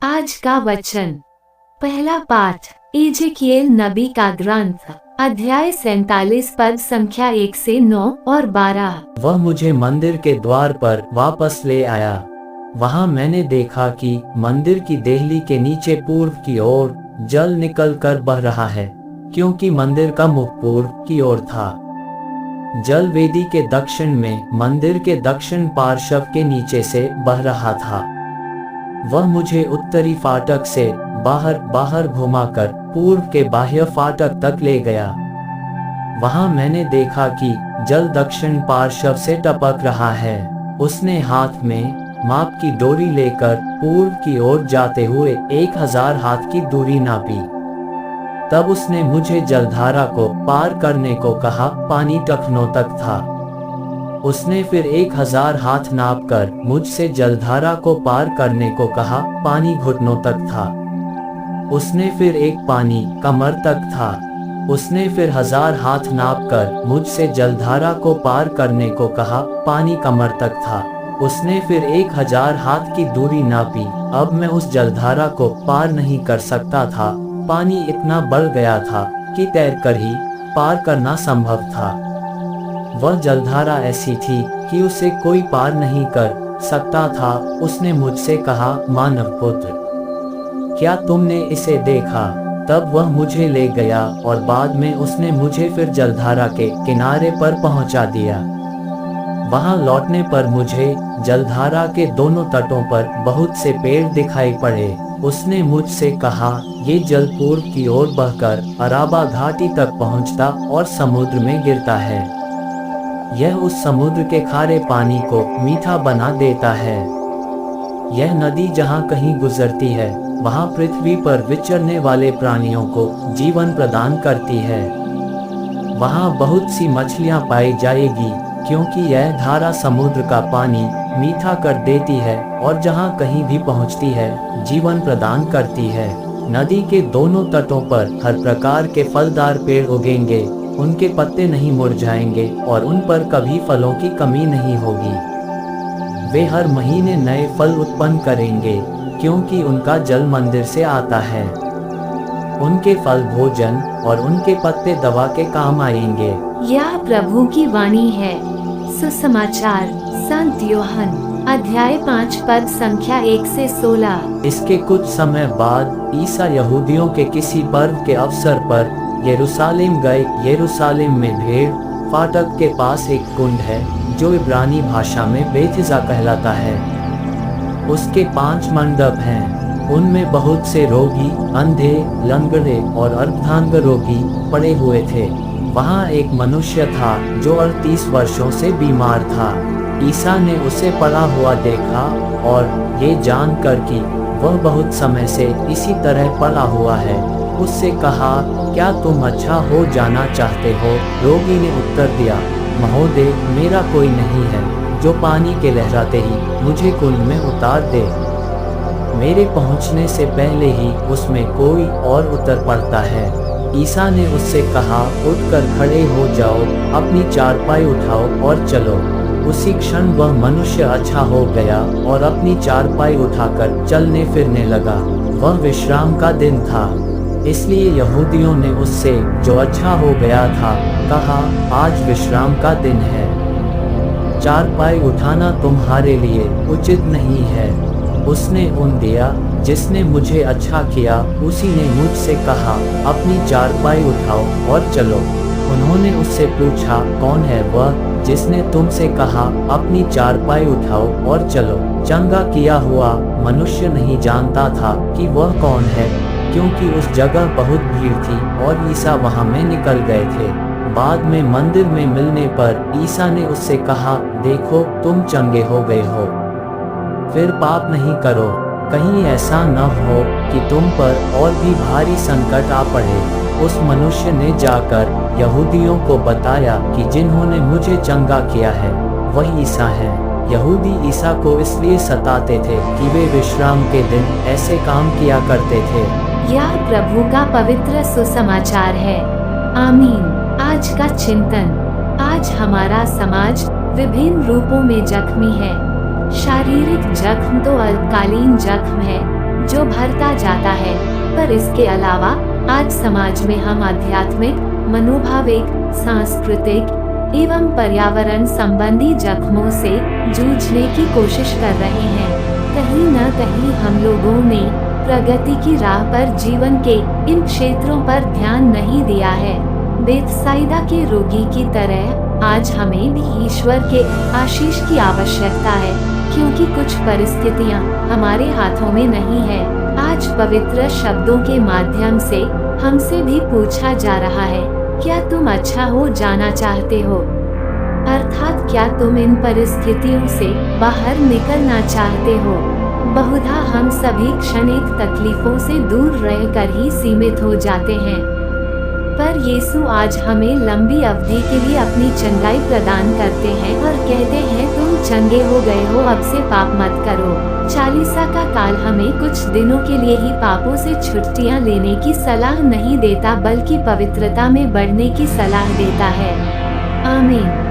आज का वचन। पहला पाठ एजेकिएल नबी का ग्रंथ, अध्याय 47 पद संख्या 1 से 9 और 12। वह मुझे मंदिर के द्वार पर वापस ले आया। वहां मैंने देखा कि मंदिर की देहली के नीचे पूर्व की ओर जल निकल कर बह रहा है, क्योंकि मंदिर का मुख पूर्व की ओर था। जल वेदी के दक्षिण में मंदिर के दक्षिण पार्श्व के नीचे से बह रहा था। वह मुझे उत्तरी फाटक से बाहर घुमाकर पूर्व के बाह्य फाटक तक ले गया। वहां मैंने देखा कि जल दक्षिण पार्श्व से टपक रहा है। उसने हाथ में माप की डोरी लेकर पूर्व की ओर जाते हुए 1000 हाथ की दूरी नापी। तब उसने मुझे जलधारा को पार करने को कहा। पानी टखनों तक था। उसने फिर 1000 हाथ नापकर मुझसे जलधारा को पार करने को कहा। पानी घुटनों तक था। उसने फिर एक पानी कमर तक था। उसने फिर 1000 हाथ नापकर मुझसे जलधारा को पार करने को कहा। पानी कमर तक था। उसने फिर 1000 हाथ की दूरी नापी। अब मैं उस जलधारा को पार नहीं कर सकता था। पानी इतना बढ़ गया था कि तैरकर ही पार करना संभव था। वह जलधारा ऐसी थी कि उसे कोई पार नहीं कर सकता था। उसने मुझसे कहा, मानव पुत्र, क्या तुमने इसे देखा? तब वह मुझे ले गया और बाद में उसने मुझे फिर जलधारा के किनारे पर पहुंचा दिया। वहां लौटने पर मुझे जलधारा के दोनों तटों पर बहुत से पेड़ दिखाई पड़े। उसने मुझसे कहा, ये जल पूर्व की ओर बहकर अराबा घाटी तक पहुंचता और समुद्र में गिरता है। यह उस समुद्र के खारे पानी को मीठा बना देता है। यह नदी जहां कहीं गुजरती है, वहां पृथ्वी पर विचरने वाले प्राणियों को जीवन प्रदान करती है। वहां बहुत सी मछलियां पाई जाएगी, क्योंकि यह धारा समुद्र का पानी मीठा कर देती है और जहां कहीं भी पहुंचती है, जीवन प्रदान करती है। नदी के दोनों तटों पर हर प्रकार के फलदार पेड़ उगेंगे। उनके पत्ते नहीं मुरझाएंगे और उन पर कभी फलों की कमी नहीं होगी। वे हर महीने नए फल उत्पन्न करेंगे, क्योंकि उनका जल मंदिर से आता है। उनके फल भोजन और उनके पत्ते दवा के काम आएंगे। यह प्रभु की वाणी है। सुसमाचार संत यूहन्ना अध्याय 5 पद संख्या 1 से 16। इसके कुछ समय बाद ईसा यहूदियों के किसी पर्व के अवसर पर यरूशलेम गए। यरूशलेम में भेड़ फाटक के पास एक कुंड है, जो इब्रानी भाषा में बेथिजा कहलाता है। उसके 5 मंडप हैं। उनमें बहुत से रोगी, अंधे, लंगड़े और अर्धांग रोगी पड़े हुए थे। वहाँ एक मनुष्य था जो 38 वर्षों से बीमार था। ईसा ने उसे पड़ा हुआ देखा और ये जानकर कि वह बहुत समय से इसी तरह पड़ा हुआ है, उससे कहा, क्या तुम अच्छा हो जाना चाहते हो? रोगी ने उत्तर दिया, महोदय, मेरा कोई नहीं है जो पानी के लहराते ही मुझे कुंड में उतार दे। मेरे पहुंचने से पहले ही उसमें कोई और उतर पड़ता है। ईसा ने उससे कहा, उठकर खड़े हो जाओ, अपनी चारपाई उठाओ और चलो। उसी क्षण वह मनुष्य अच्छा हो गया और अपनी चारपाई उठाकर चलने फिरने लगा। वह विश्राम का दिन था, इसलिए यहूदियों ने उससे, जो अच्छा हो गया था, कहा, आज विश्राम का दिन है। चारपाई उठाना तुम्हारे लिए उचित नहीं है। उसने उन दिया जिसने मुझे अच्छा किया। उसी ने मुझसे कहा, अपनी चारपाई उठाओ और चलो। उन्होंने उससे पूछा, कौन है वह जिसने तुमसे कहा, अपनी चारपाई उठाओ और चलो? चंगा किया हुआ मनुष्य नहीं जानता था कि वह कौन है, क्योंकि उस जगह बहुत भीड़ थी और ईसा वहां में निकल गए थे। बाद में मंदिर में मिलने पर ईसा ने उससे कहा, देखो, तुम चंगे हो गए हो। फिर पाप नहीं करो, कहीं ऐसा न हो कि तुम पर और भी भारी संकट आ पड़े। उस मनुष्य ने जाकर यहूदियों को बताया कि जिन्होंने मुझे चंगा किया है वही ईसा है। यहूदी ईसा को इसलिए सताते थे कि वे विश्राम के दिन ऐसे काम किया करते थे। यह प्रभु का पवित्र सुसमाचार है। आमीन। आज का चिंतन। आज हमारा समाज विभिन्न रूपों में जख्मी है। शारीरिक जख्म तो अल्पकालीन जख्म है, जो भरता जाता है। पर इसके अलावा आज समाज में हम आध्यात्मिक, मनोभाविक, सांस्कृतिक एवं पर्यावरण संबंधी जख्मों से जूझने की कोशिश कर रहे हैं। कहीं न कहीं हम लोगों ने प्रगति की राह पर जीवन के इन क्षेत्रों पर ध्यान नहीं दिया है। बेथसाइदा के रोगी की तरह आज हमें भी ईश्वर के आशीष की आवश्यकता है, क्योंकि कुछ परिस्थितियां हमारे हाथों में नहीं है। आज पवित्र शब्दों के माध्यम से हमसे भी पूछा जा रहा है, क्या तुम अच्छा हो जाना चाहते हो? अर्थात क्या तुम इन परिस्थितियों से बाहर निकलना चाहते हो? बहुधा हम सभी क्षणिक तकलीफों से दूर रहकर ही सीमित हो जाते हैं, पर यीशु आज हमें लंबी अवधि के लिए अपनी चंगाई प्रदान करते हैं और कहते हैं, तुम चंगे हो गए हो, अब से पाप मत करो। चालीसा का काल हमें कुछ दिनों के लिए ही पापों से छुट्टियां लेने की सलाह नहीं देता, बल्कि पवित्रता में बढ़ने की सलाह देता है। आमीन।